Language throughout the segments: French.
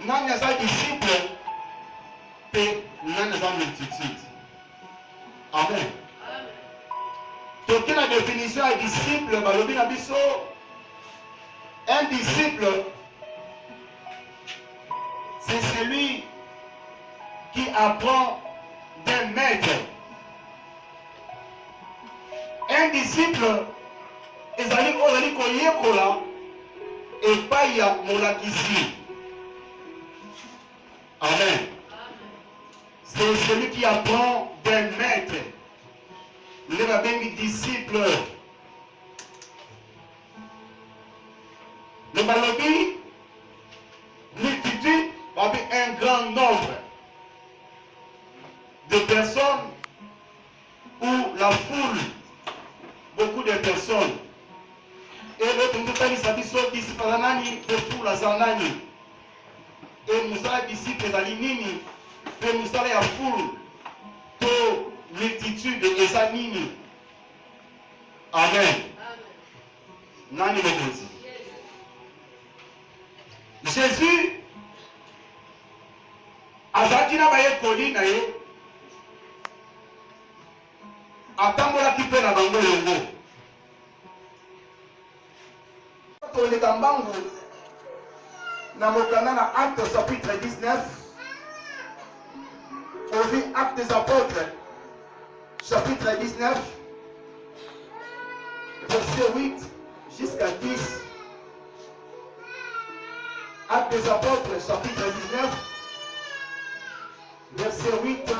Nani aza disciple, pe nani aza multitude. Amen. Toke la définition ya disciple, balobi na biso, un disciple, c'est celui qui apprend d'un maître. Un disciple, ezali ozali koyekola epai ya molakisi. Amen. C'est celui qui apprend d'un maître. Le rabbin disciple. Le balobi, multitude, avec un grand nombre de personnes ou la foule, beaucoup de personnes. Et l'autre nous dit, ça dit, disciple nani, de foule à nani. Et nous avons disciple à l'inini, et nous avons la foule, de multitude et sa nini. Amen. Nani le dit. Jésus, azaki na baye koli na ye, atambolaki mpe na bango longo. Toleka mbangu na mokanda na Actes chapitre 19, on lit Actes des Apôtres chapitre 19, verset 8 jusqu'à 10. Actes des Apôtres chapitre 19, verset 8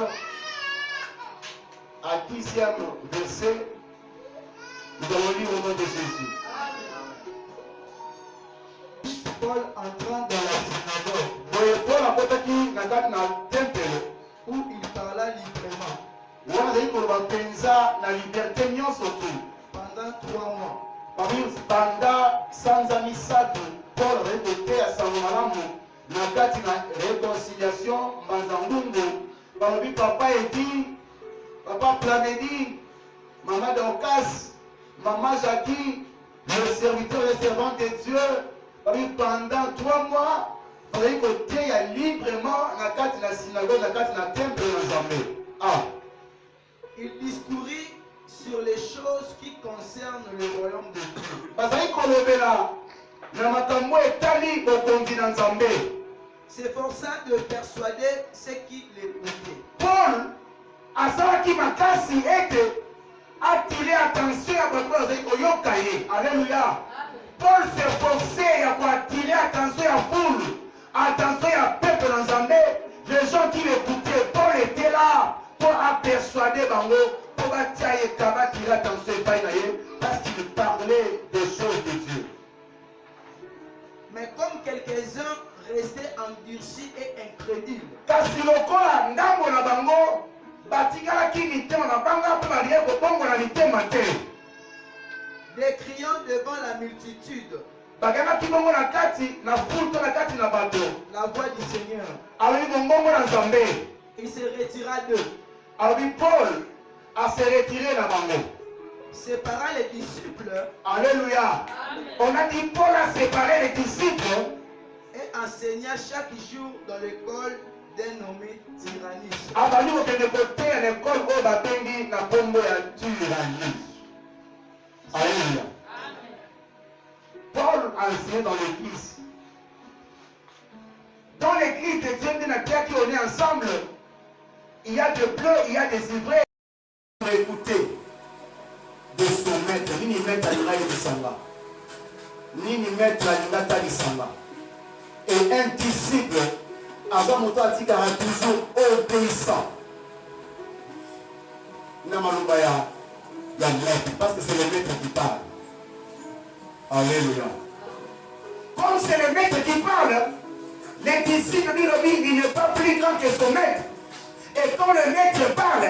à 10e verset. Nous allons lire au nom de Jésus. Paul entrant dans la synagogue, Paul apotaki na kati na temple où il parla librement wana azali koloba mpenza na liberté nyonso tu pendant 3 mois. banda sanza misato Paul azali koteya sango malamu na kati na réconciliation mbanza ngungu. Balobi papa edi, papa Planedi, maman Dorcas, maman Jackie, le serviteur et servant de Dieu. Pendant 3 mois, vous allez côté librement na kati na synagogue, na kati na temple na Nzambe. Ah. Il discourit sur les choses qui concernent le royaume de Dieu. Bazali kolobela na makambo etali bokonzi na Nzambe. S'efforçant de persuader ceux qui l'écoutaient. Paul azalaki makasi ete attirer attention ya bato bazali koyoka ye. Alléluia. Paul s'efforçait à attirer attention à foule, attention à peuple dans Zambé, les gens qui l'écoutaient. Paul était là pour persuader Bango, pour attirer attention parce qu'il parlait des choses de Dieu. Mais comme quelques-uns restaient endurcis et incrédules, kasi lokola ndambo na bango batikalaki mitema na banga mpe balie kobongola mitema te. Décriant devant la multitude la voix du Seigneur, il se retira d'eux. Paul a se retiré la bango. Séparant les disciples. Alléluia. On a dit Paul a séparé les disciples et enseigna chaque jour dans l'école d'un nommé Tyrannis. Alléluia. Paul enseignait dans l'église. Dans l'église de Dieu, qui on est ensemble, il y a des bleus, il y a des ivrés. Écoutez de son maître, ni maître à l'iraï de Samba, ni maître à l'ingata de Samba. Et un disciple, avant mon temps, il a toujours obéissant. Namalubaya. Il y a maître, parce que c'est le maître qui parle. Alléluia. Comme c'est le maître qui parle, les disciples il n'est pas plus grand que son maître. Et quand le maître parle,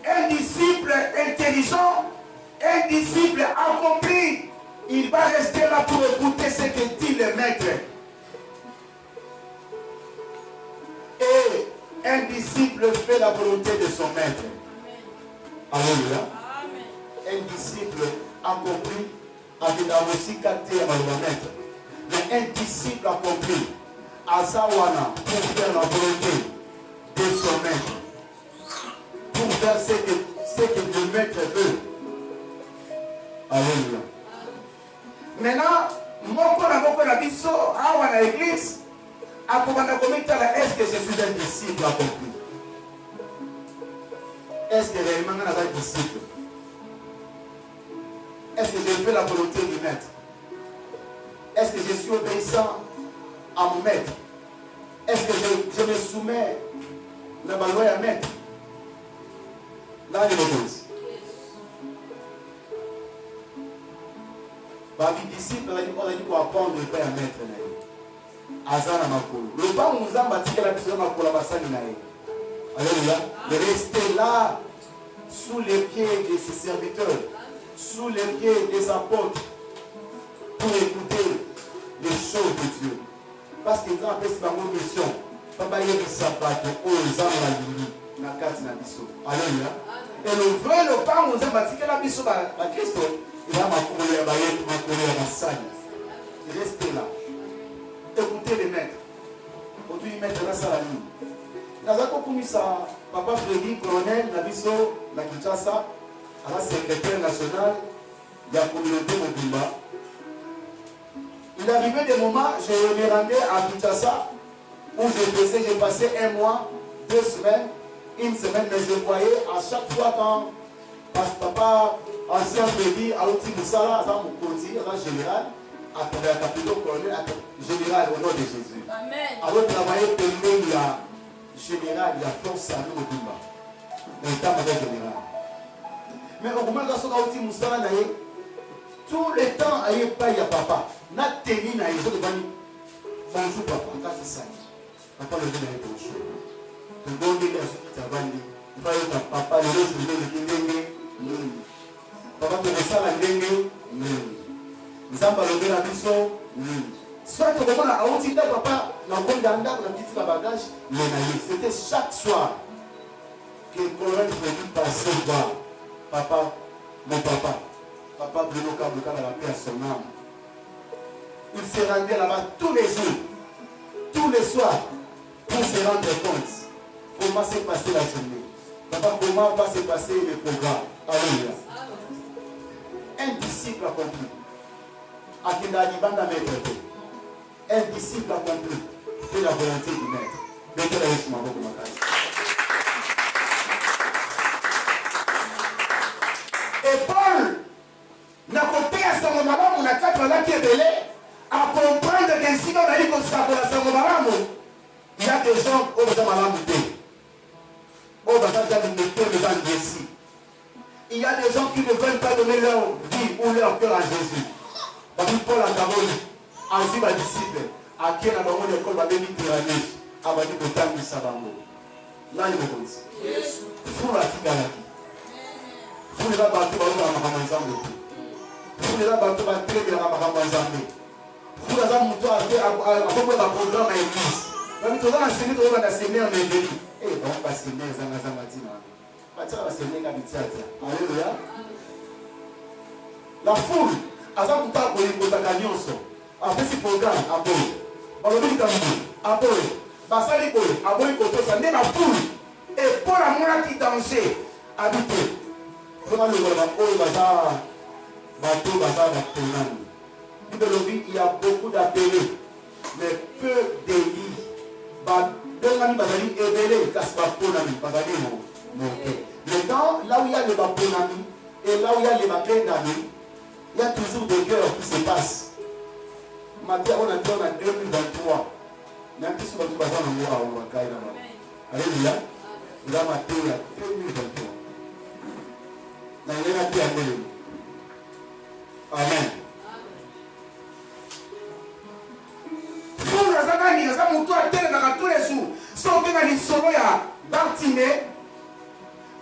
un disciple intelligent, un disciple accompli, il va rester là pour écouter ce que dit le maître. Et un disciple fait la volonté de son maître. Alléluia. Un disciple accompli avec la aussi capté à le maître. Mais un disciple accompli Asawana pour faire la volonté de son maître. Pour faire ce que le maître veut. Alléluia. Maintenant, moko na biso awa na église akobanda komitala est-ce que je suis un disciple accompli? Est-ce que réellement je suis un disciple? Est-ce que je fais la volonté du maître? Est-ce que je suis obéissant à mon maître? Est-ce que je me soumets à ma loi à maître? Là, il me pose. Les disciples, on a dit pour apprendre le père à maître. Azana makolo. Le pas nous a bâti la vision makolo basani nae. Alléluia. De rester là sous les pieds de ses serviteurs, sous les pieds des apôtres, pour écouter les choses de Dieu. Parce qu'ils ont appelé cette mission. Papa yé du sabbat, oh ils ont la lumi, na kati na biso. Alléluia. Et le vrai le pas nous a bâti la vision à Christ. Il va m'accommoder à bailler, m'accommoder à ma salle. Restez là. Écoutez les maîtres. Aujourd'hui, les maîtres, là, ça la ligne. Nazako Koumissa, Papa Frédéric, colonel, Nabiso, la Kinshasa, à la secrétaire nationale de la communauté Mobimba. Il arrivait des moments, je me rendais à Kinshasa, où j'ai passé un mois, 2 semaines, 1 semaine, mais je voyais à chaque fois quand Papa, ancien Frédéric, Aouti Moussala, Azam Moukondi, Azam général, à la capitale colonel, général au nom de Jésus. Amen. Alors travailler pour il y a général, il y a force à nous au Bimba. Dans le temps avec général. Mais au moment où on a dit Moussala, tout le temps, il n'y a pas de papa. N'a tenu, il y a bonjour papa, quand c'est ça. Papa le dit, il y a bonjour. Le bon Dieu, il y a ce qui t'a vendu. Il va y avoir papa, le reste de l'Église. Papa, tu veux ça la Ndenge? Nzamba lobe na biso soit tu comprends à outil de papa na kondanda na petite bagage mais c'était chaque soir que le colonel Frédéric passait voir papa mon papa Bruno Kabouka dans la paix à son âme. Il se rendait là-bas tous les jours, tous les soirs, pour se rendre compte comment s'est passée la journée. Papa, comment va se passer le programme. Alléluia. Un disciple accompli. Un disciple accompli fait la volonté du maître. Et Paul n'a pas payé à son moment, on a quatre là qui est belé à comprendre que si on a dit qu'on sera pour la son moment, il y a des gens qui ont besoin de il y a des gens qui ne veulent pas donner leur vie ou leur cœur à Jésus. Paul a d'abord ainsi ma disciple à qui on a demandé l'école va venir tyrannique à va dire que tant que ça va mourir. Là il me dit. Fou la tigalaki. Fou les va battre dans la mamanzambe. Fou les va battre dans la mamanzambe. Fou les va monter à propos de la programme à l'église. Mais tu vas enseigner, tu vas enseigner en évêque. Eh, on va enseigner zanga zanga tina. Pas ça va enseigner comme ça. Alléluia. La foule. Aza kuta koyekotaka nyonso apesi programme aboyi balobi likambo aboyi basali boye aboyi kotosa nde bafulu epo namonaki danger abite vraiment lokola oyo bato baza batonani bibelobi il y a beaucoup d'appelés mais peu d'élus babengani bazali ebele kasi baponami bazali moke mais dans là où il y a le baponami et là où il y a le babengami il y a toujours des guerres qui se passent. Matin, on a dit en 2023. Il y a plus de gens qui ont Alléluia. Il a maté en 2023. Il y a dit Amen. Tous les jours, sauf que dans les solos, il y a Bartimée.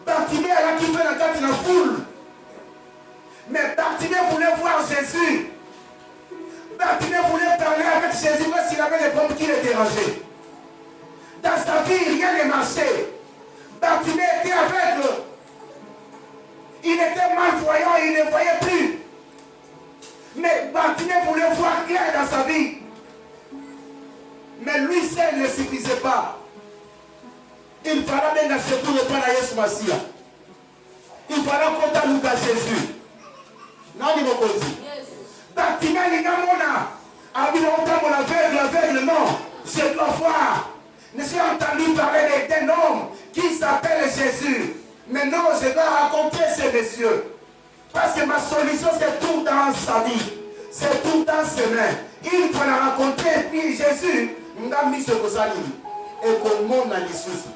Bartimée, elle a quitté la tête de la foule. Mais Bartimée voulait voir Jésus. Bartimée voulait parler avec Jésus parce qu'il avait les pommes qui le dérangeaient. Dans sa vie, rien ne marchait. Bartimée était aveugle. Il était malvoyant, il ne voyait plus. Mais Bartimée voulait voir clair dans sa vie. Mais lui seul ne suffisait pas. Il fallait bien se pour le à Yesu Massia. Il fallait compter nous à Jésus. Non, il m'a dit. Bâtiment, il y a mon âme. Ah oui, on entend l'aveugle, non. Je dois voir. J'ai entendu parler d'un homme qui s'appelle Jésus. Mais non, je dois rencontrer ce monsieur. Parce que ma solution, c'est tout dans sa vie. C'est tout dans ses mains. Il faut la rencontrer. Et puis Jésus, nous a mis ce que ça dit. Et qu'on monte dans les soucis.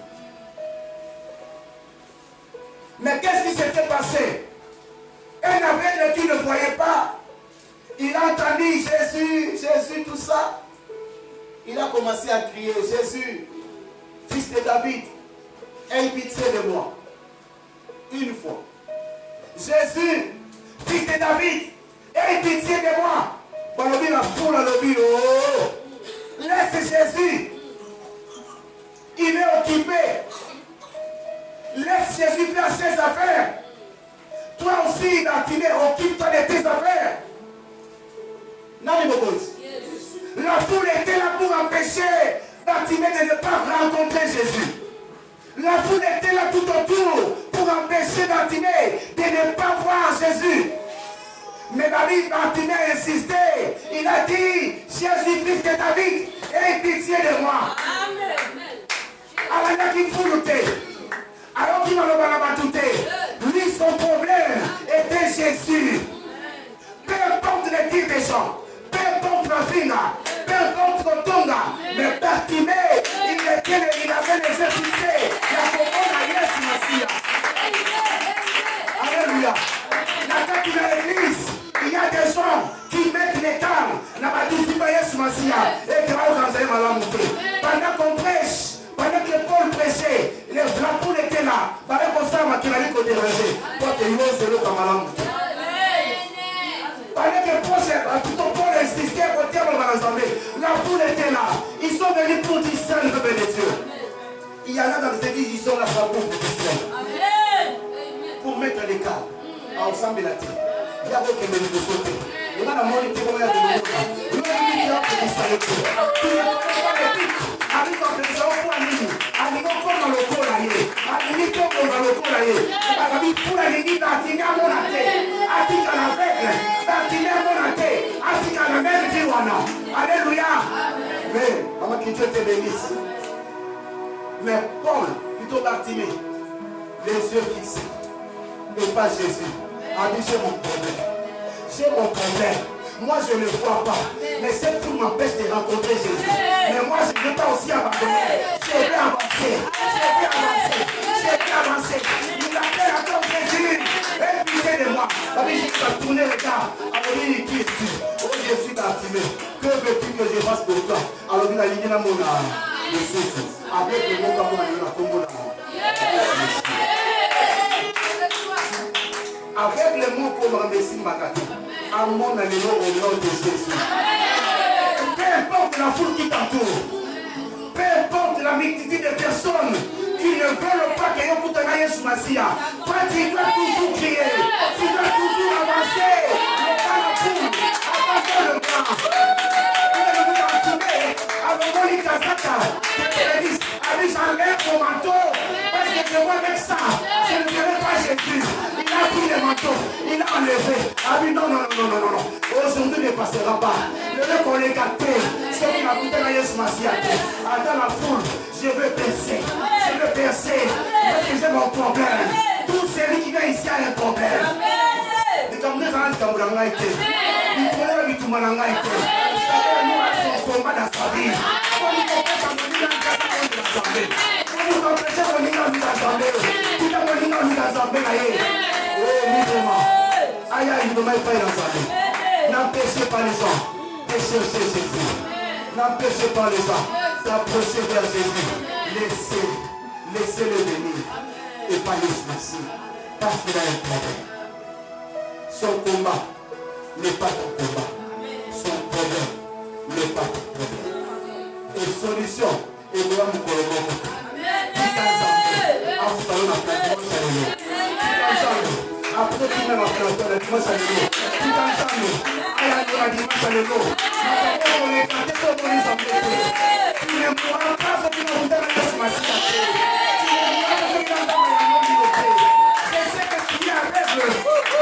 Mais qu'est-ce qui s'était passé? Un aveugle qui ne voyait pas. Il a entendu Jésus, Jésus, tout ça. Il a commencé à crier, Jésus, fils de David, aie pitié de moi. Une fois. Jésus, fils de David, aie pitié de moi. La foule a le laisse Jésus. Il est occupé. Laisse Jésus faire ses affaires. Toi aussi, Bartimée, occupe-toi de tes affaires. Non, la foule était là pour empêcher Bartimée de ne pas rencontrer Jésus. La foule était là tout autour pour empêcher Bartimée de ne pas voir Jésus. Mais Bartimée a insisté. Il a dit, Jésus, fils de David, aie pitié de moi. Alors il faut lutter. Alors qu'il m'a le lui, son problème était Jésus. Peu importe les tirs des gens, peu importe la finga, peu importe le tonga, mais Bartimée, il avait les yeux fixés. Il a compris la Yesu Massia. Alléluia. Quand il y a l'église, il y a des gens qui mettent les câbles dans la bâtisse de Yesu Massia et qui vont enseigner ma langue. Pendant qu'on prêche, pendant que Paul prêchait, la foule était là. Pendant qu'on s'en va, qu'il allait côté ranger. Toi, tu es c'est le camarade. Pendant que Paul insistait au terme de l'assemblée, la foule était là. Ils sont venus pour dire ça, le peuple de Dieu. Il y en a dans les églises, ils sont là pour Israël. Pour mettre les câbles ensemble la terre. Il y a d'autres qui me disent de sauter. Il y a la mort qui est comme il y a de l'autre. Il y a des gens qui disent ça. Il y a des gens qui disent ça. Avec un président pour un ligne, avec un pont dans le col à yé, avec un pont dans le col à yé, avec pour la ligne d'Atina à mon athée, Atika la veille, d'Atina à mon athée, Atika la même Diwana. Alléluia. Mais, maman qui Dieu te bénisse. Mais Paul, plutôt Bartimée, les yeux fixés, et pas Jésus, a dit j'ai mon problème. J'ai mon problème. Moi je ne vois pas. Mais cette foule m'empêche de rencontrer Jésus. Mais moi je ne veux pas aussi abandonner. Je vais avancer. Je vais avancer. Je vais avancer. Il appelle encore Jésus. Et pitié de moi. Il va tourner le gars. Alors il dit qui es-tu? Oh je suis Bartimée. Que veux-tu que je fasse pour toi? Alors il a dit dans mon âme. Je souffre. Avec le mot comme on a comme on a. Avec les mots comme Rambessi Makati, à mon ami au nom de Jésus. Peu importe la foule qui t'entoure, peu importe la multitude de personnes qui ne veulent pas que vous teniez sur Massia, toi tu dois toujours crier, tu dois toujours avancer. Ne pas la foule, abandonne le bras. Vous m'entourez, abandonnez les Kazaka, j'enlève mon manteau, parce que je vois avec ça, je ne verrai pas Jésus. Il a pris le manteau, il a enlevé. Ah oui, non. Aujourd'hui ne passera pas. Le lieu qu'on est gâté, ce qui m'a coûté la Yesu Massia. Dans la foule, je veux percer. Parce que j'ai mon problème. Tout celui qui vient ici a un problème. Et comme nous avons dit, nous avons été. Nous avons dit, nous avons été. Nous avons son combat dans sa vie. N'empêchez pas les gens d'approcher Jésus. N'empêchez pas les gens d'approcher vers Jésus. Laissez-le venir et pas laissez-le. Parce qu'il a un problème. Son combat n'est pas ton combat. Son problème n'est pas ton problème. Et solution, et nous allons nous collaborer. Après, tu m'as fait un peu de à dimanche à l'école. On est canté comme on les a fait. Tu ne pourras pas ce que nous avons fait ce matin. Tu ne pourras pas ce que nous avons fait. Je sais que tu es aveugle.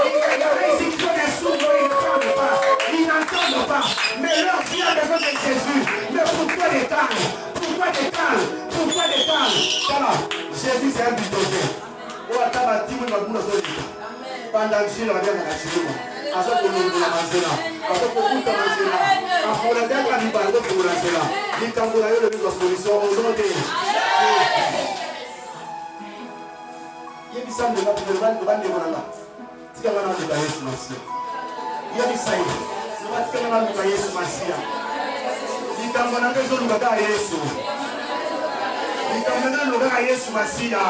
Il y a des gens qui sont sourds, ils ne parlent pas. Ils n'entendent pas. Mais leur vie a besoin de Jésus. Mais pourquoi les calmes? Pourquoi les calmes? Pourquoi les calmes? Voilà. Jésus c'est un bulldozer. On a tabassé le bagou dans son lit. Pendant que je l'ai regardé dans la chimie. À ce qu'on nous a mangé là. À ce qu'on nous a mangé là. À ce qu'on a dit à l'Ibardo pour nous lancer là. Les tambourins de notre solution. On s'en dit. Il y a des gens de la Pélomane de Vandemonanga. Tu as maintenant de la Yesu Massia. Il y a des saïs. Tu as maintenant de la Yesu Massia. Les tambourins de la Yesu. Les tambourins de la Yesu Massia.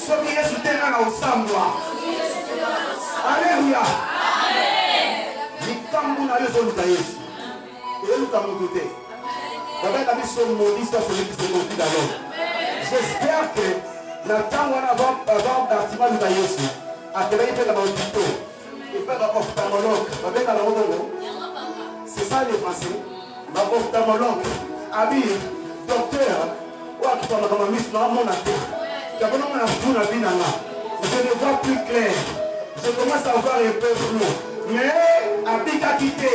Soki Yesu tena na usambwa. Alléluia. Likambu na Yesu luka Yesu. Et luka mukote. Baba na biso maudit soit celui qui se confie d'alors. J'espère que la temps avant d'artiman luka Yesu. Akebeki pe na baudito. Et pe na ophtalmologue. Baba na longo. C'est ça les Français. Ma ophtalmologue. Abi docteur. Wa kitama kama miss na mona te. Je ne vois plus clair. Je commence à voir un peu flou. Mais, à quitté,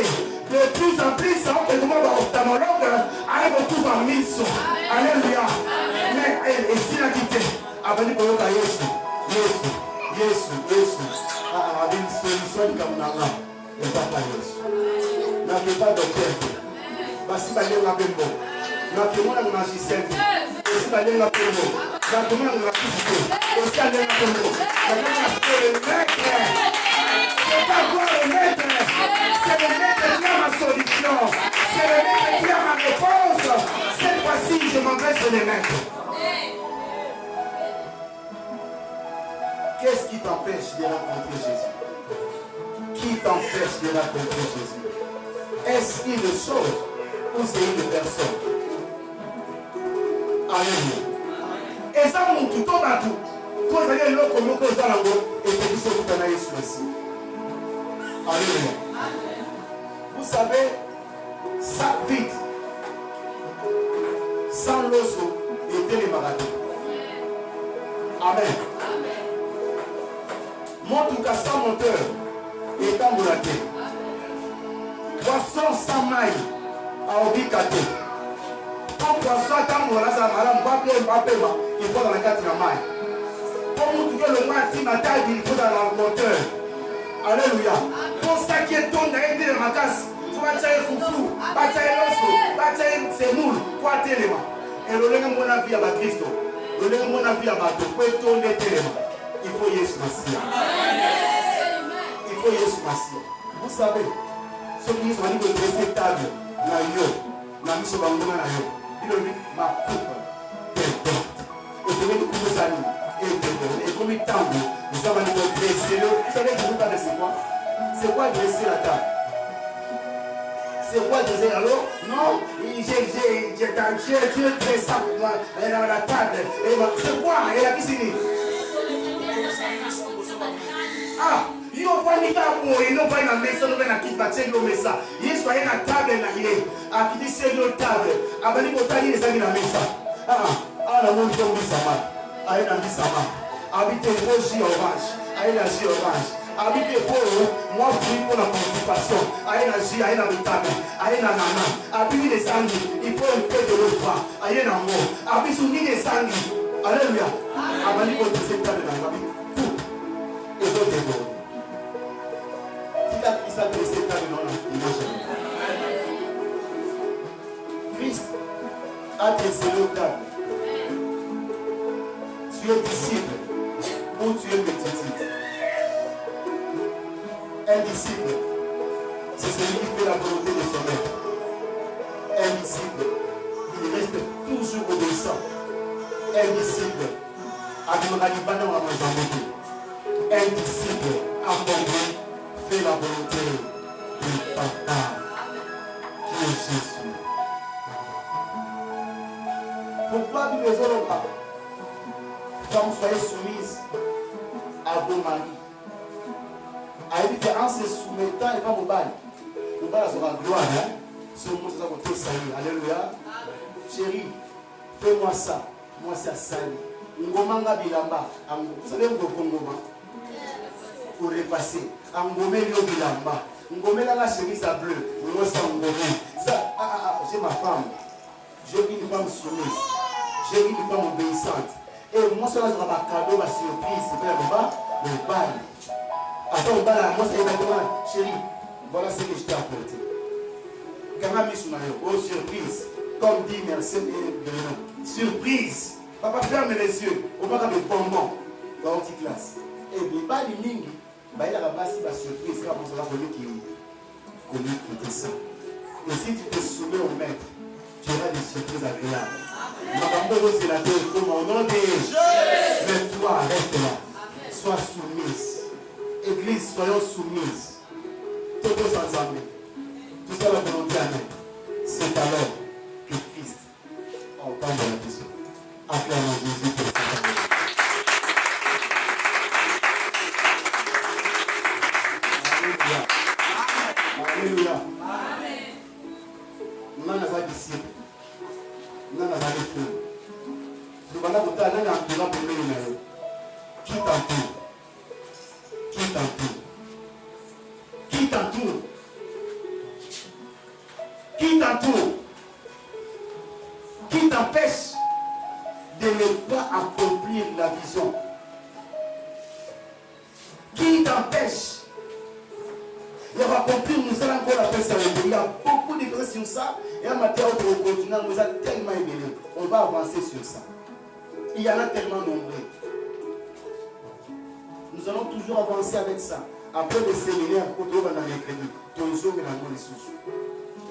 de plus en plus, ça va que moi, l'ophtalmologue, arrive au tout en mission. Alléluia. Mais, et s'il a quitté, avant de dire à Yesu. Ah, une solution comme là. Et pas à Yesu. N'avez pas docteur. Basi balé la bembo. N'avez pas de magicien. Basi balé la bembo. Dans le monde de la physique, aussi à l'époque, le maître, c'est pas quoi le maître, c'est le maître qui a ma solution, c'est le maître qui a ma réponse. Cette fois-ci, je m'en vais sur le maître. Qu'est-ce qui t'empêche de rencontrer Jésus? Qui t'empêche de rencontrer Jésus? Est-ce une chose ou c'est une personne? Alléluia. Et ça montre tout à tout. Quand vous allez l'autre comme vous allez et que vous êtes dans Jésus aussi. Alléluia. Vous savez, ça vite, sans l'osso et les maladies. Amen. Montre qu'à sans moteur et dans mon laté. Poisson sans maille à Obikate. Quand poisson attend mon latin, madame, il faut dans la carte de la maille. Pour nous que le mois à taille, il faut dans la moteur. Alléluia. Pour ça qui est ton d'aide de ma casse, tu vas tailler foufou, va tailler l'osso, va tailler ses moules, quoi téléma. Et le lendemain, mon avis à la Christo, le lendemain, mon avis à la Bato, pour tourner téléma. Il faut Yesu Massia. Il faut Yesu Massia. Vous savez, ceux qui sont venus de dresser table, la yo, la mise au bandeau na yo. Il a dit, ma coupe, et c'est même pour vos amis. Et comme il tambour, nous sommes allés dresser le. Vous savez, je ne sais pas de c'est quoi? C'est quoi dresser la table? C'est quoi dresser alors? Non, j'ai dressé ça pour moi, dans la table. C'est quoi? Et la piscine. Ah! Ils ont pas mis ta peau, ils n'ont pas eu la maison, ils n'ont pas eu la quitte, ils n'ont pas eu la maison. Ils sont allés à la table, à qui dit c'est une table. À venir pour tailler les amis dans la maison. Ah, la monde tombe ça mal. Aïe, la vie ça mal. Habitez vos jus orange. Aïe, la jus orange. Habitez vos, moi, fruit pour la constipation. Aïe, la jus, aïe, la vitamine. Aïe, la nana. Habitez les sangues. Il faut un peu de l'eau froide. Aïe, la mort. Habitez les sangues. Alléluia. À venir pour cette table dans la vie. Tout. Et votre ego. Qui s'est adressé à l'image. Christ a dressé le table. Tu es disciple ou tu es petit. Un disciple, c'est celui qui fait la volonté de son maître. Un disciple, il reste toujours obéissant. Un disciple, un disciple accompli fait la volonté du Papa qui est Jésus. Pourquoi tu ne veux pas? Femmes, soyez soumises à vos maris. a dit qu'en se soumettant, et pas mon bail. Mon bail sera gloire. Ce monde, ça va tout salir. Alléluia. Chérie, fais-moi ça. Moi, c'est à sali. Ngomanga bilamba. Vous savez, Ngoma pour repasser. Ngomé lio bilamba. Ngomé là, la chemise à bleu. Moi, c'est Ngomé. Ça, j'ai ma femme. J'ai une femme soumise. J'ai une femme obéissante. Et moi, cela sera ma cadeau, ma surprise. C'est pas le bal. Attends, moi, c'est exactement, chérie, voilà ce que je t'ai apporté. Quand même, oh, surprise. Comme dit merci, surprise. Papa, ferme les yeux. On va faire des bonbons dans une petite classe. Et bien, pas de mingi. Il y a la surprise. Quand on va qui ça. Et si tu te soumets au maître, tu auras des surprises agréables. Au nom de Jésus, mais toi, reste là. Sois soumise. Église, soyons soumises. Tout ensemble. Tout ça la volonté à nous. C'est alors que Christ entend dans la question. Acclamons Jésus pour cette année. Alléluia. Alléluia. Nous avons disciples. Nous avons des fous. Nous avons des gens qui t'entourent. Qui t'entoure? Qui t'entoure? Qui t'entoure? Qui t'empêche de ne pas accomplir la vision? Qui t'empêche de accomplir, nous allons encore la faire. Il y a beaucoup de choses sur ça. Et en matière de continent, nous avons tellement aimé. On va avancer sur ça. Il y en a tellement nombreux. Nous allons toujours avancer avec ça. Après le séminaire, quand on va dans les crédits, toujours dans les sous.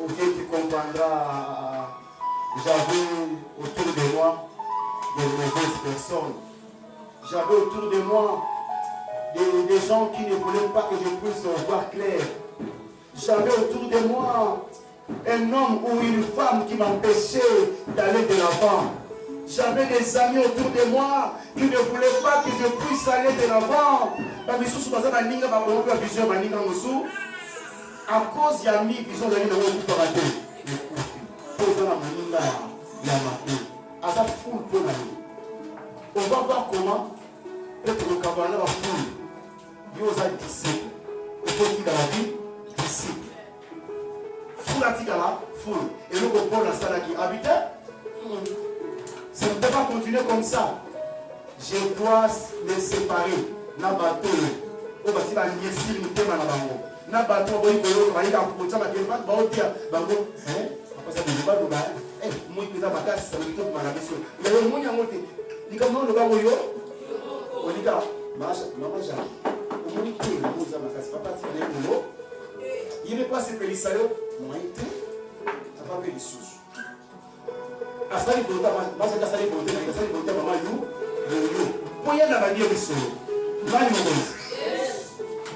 Ok, tu comprendras. J'avais autour de moi de mauvaises personnes. J'avais autour de moi des gens qui ne voulaient pas que je puisse voir clair. J'avais autour de moi un homme ou une femme qui m'empêchait d'aller de l'avant. J'avais des amis autour de moi qui ne voulaient pas que je puisse aller de l'avant. À cause de la vision de on va voir comment peut-être le cabaret va foule. Il y a disciple. Il faut qu'il y ait la vie, disciple. Foule à Tigala, foule. Et le Paul la salle qui habitait. Ça ne peut pas continuer comme ça. Je dois les séparer. Na bateau. On va dire que c'est un thème à la banque. Na bateau, on va dire que c'est un thème à la banque. On va dire que c'est un thème à la banque. Moi, je vais dire que c'est un thème à la banque. Mais le monde a monté. Il comme on le va voir. On dit que maman Jean. On dit que nous avons fait papa tirer le boulot. Il n'est pas ce que les salauds m'ont été. Ça va faire des sous. Asali volta mas que asali volta mama yu poya na bandio biso mali mo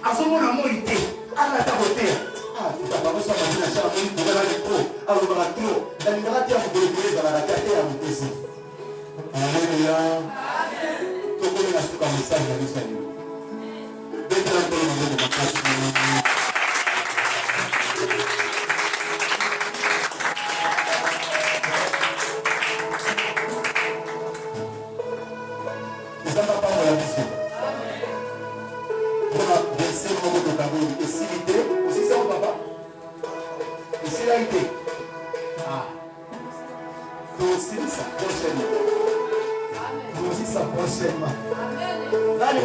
asomo na mo ite ala ta hotel tuta baba so na sha mo ni bala le pro alo bala tro na ni ngati ya kubele za la kate ya mtesi. Haleluya. Amen. Toko na suka message ya Yesu ni beta na kwa mo na kasi. Prochainement. Là, les